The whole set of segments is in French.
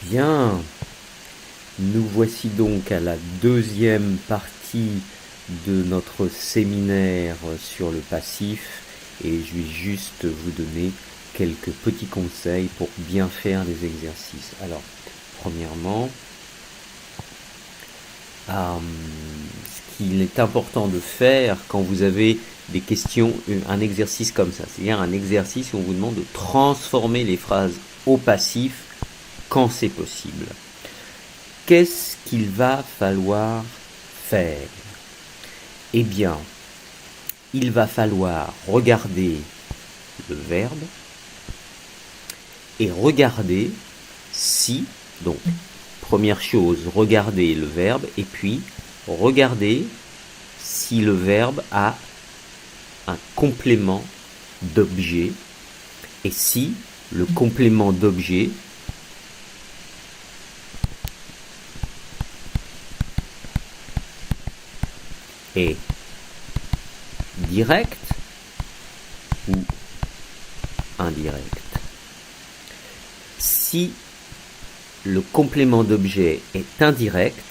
Bien, nous voici donc à la deuxième partie de notre séminaire sur le passif et je vais juste vous donner quelques petits conseils pour bien faire les exercices. Alors, premièrement, ce qu'il est important de faire quand vous avez des questions, un exercice comme ça, c'est-à-dire un exercice où on vous demande de transformer les phrases au passif quand c'est possible. Qu'est-ce qu'il va falloir faire? Eh bien, il va falloir regarder le verbe et regarder si, donc, première chose, regarder le verbe et puis regarder si le verbe a un complément d'objet et si le complément d'objet est direct ou indirect. Si le complément d'objet est indirect,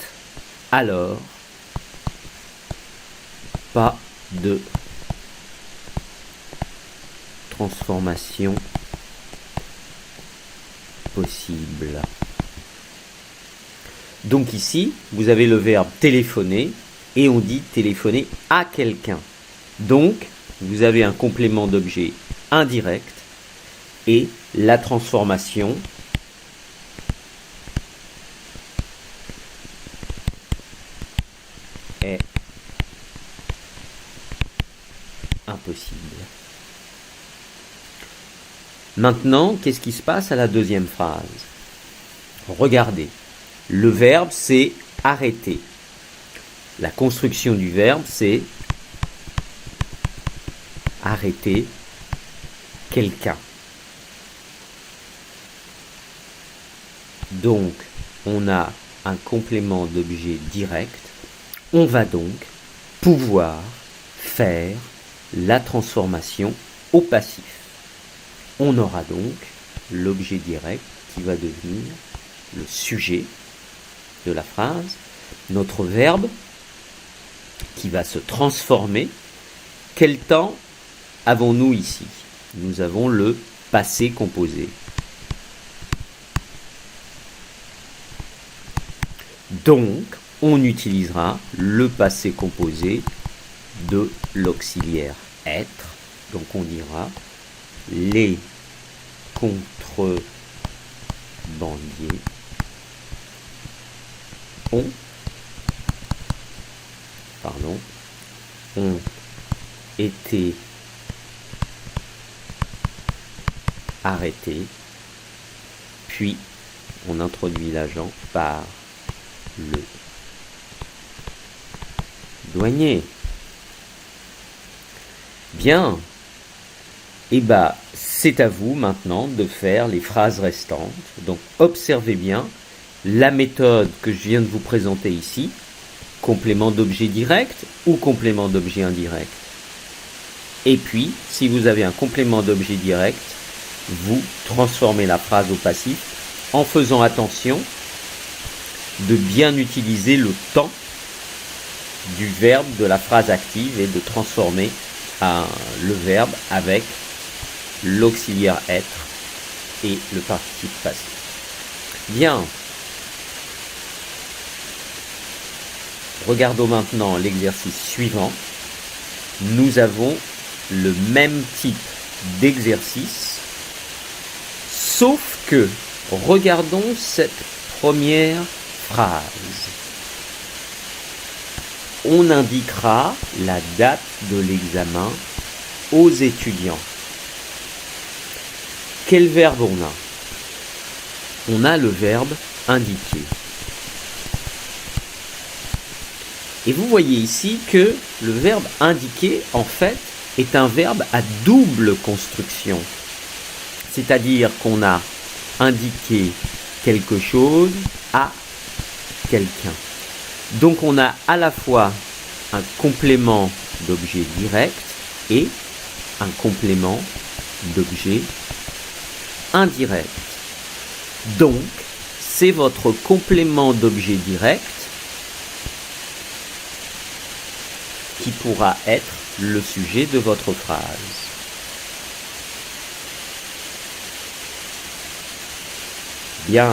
alors pas de transformation possible. Donc ici, vous avez le verbe téléphoner et on dit téléphoner à quelqu'un. Donc, vous avez un complément d'objet indirect et la transformation est impossible. Maintenant, qu'est-ce qui se passe à la deuxième phrase? Regardez, le verbe c'est arrêter. La construction du verbe c'est arrêter quelqu'un. Donc, on a un complément d'objet direct. On va donc pouvoir faire la transformation au passif. On aura donc l'objet direct qui va devenir le sujet de la phrase, notre verbe qui va se transformer. Quel temps avons-nous ici? Nous avons le passé composé. Donc, on utilisera le passé composé de l'auxiliaire être. Donc, on dira les contrebandiers ont été arrêtés, puis on introduit l'agent par le douanier. Bien. Et c'est à vous maintenant de faire les phrases restantes. Donc, observez bien la méthode que je viens de vous présenter ici. Complément d'objet direct ou complément d'objet indirect. Et puis, si vous avez un complément d'objet direct, vous transformez la phrase au passif en faisant attention de bien utiliser le temps du verbe de la phrase active et de transformer le verbe avec l'auxiliaire être et le participe passif. Bien. Regardons maintenant l'exercice suivant. Nous avons le même type d'exercice, sauf que, regardons cette première phrase. On indiquera la date de l'examen aux étudiants. Quel verbe on a? On a le verbe indiquer. Et vous voyez ici que le verbe indiquer, en fait, est un verbe à double construction. C'est-à-dire qu'on a indiqué quelque chose à quelqu'un. Donc on a à la fois un complément d'objet direct et un complément d'objet indirect. Donc, c'est votre complément d'objet direct qui pourra être le sujet de votre phrase. Bien.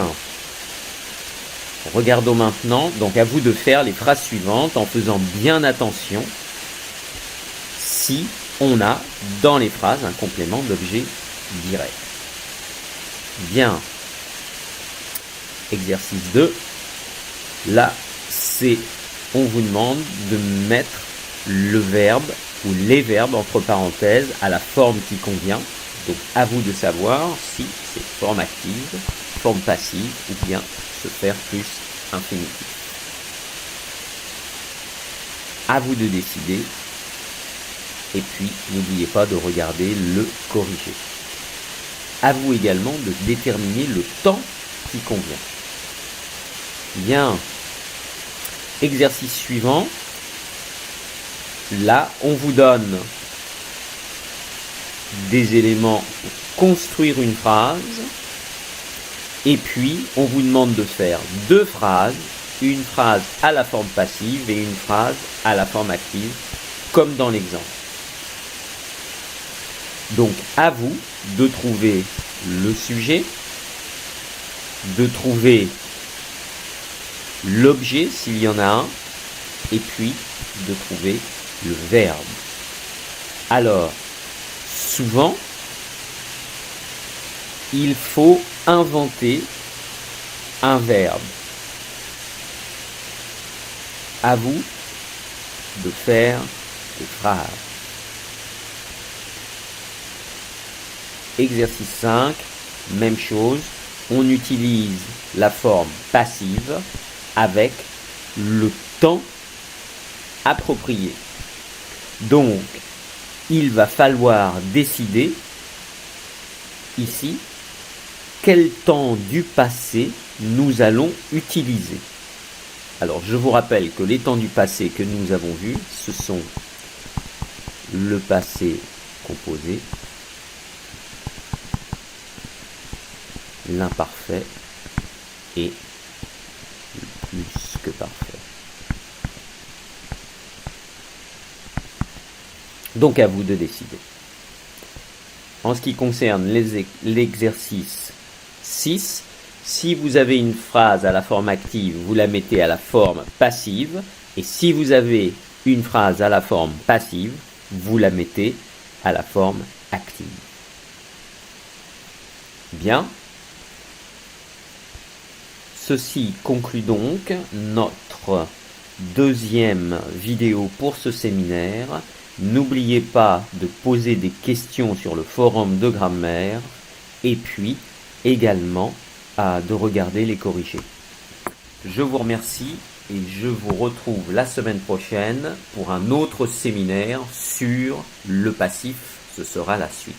Regardons maintenant, donc à vous de faire les phrases suivantes en faisant bien attention si on a dans les phrases un complément d'objet direct. Bien. Exercice 2. Là, on vous demande de mettre le verbe ou les verbes entre parenthèses à la forme qui convient. Donc à vous de savoir si c'est forme active, forme passive ou bien se faire plus infinitif. À vous de décider. Et puis, n'oubliez pas de regarder le corrigé. À vous également de déterminer le temps qui convient. Bien. Exercice suivant. Là, on vous donne des éléments pour construire une phrase. Et puis, on vous demande de faire 2 phrases. Une phrase à la forme passive et une phrase à la forme active, comme dans l'exemple. Donc, à vous de trouver le sujet, de trouver l'objet s'il y en a un, et puis de trouver le verbe. Alors, souvent, il faut inventer un verbe. À vous de faire des phrases. Exercice 5, même chose, on utilise la forme passive avec le temps approprié. Donc, il va falloir décider ici quel temps du passé nous allons utiliser. Alors, je vous rappelle que les temps du passé que nous avons vus, ce sont le passé composé, l'imparfait et le plus que parfait. Donc à vous de décider. En ce qui concerne l'exercice 6, si vous avez une phrase à la forme active, vous la mettez à la forme passive. Et si vous avez une phrase à la forme passive, vous la mettez à la forme active. Bien. Ceci conclut donc notre deuxième vidéo pour ce séminaire. N'oubliez pas de poser des questions sur le forum de grammaire et puis également de regarder les corrigés. Je vous remercie et je vous retrouve la semaine prochaine pour un autre séminaire sur le passif. Ce sera la suite.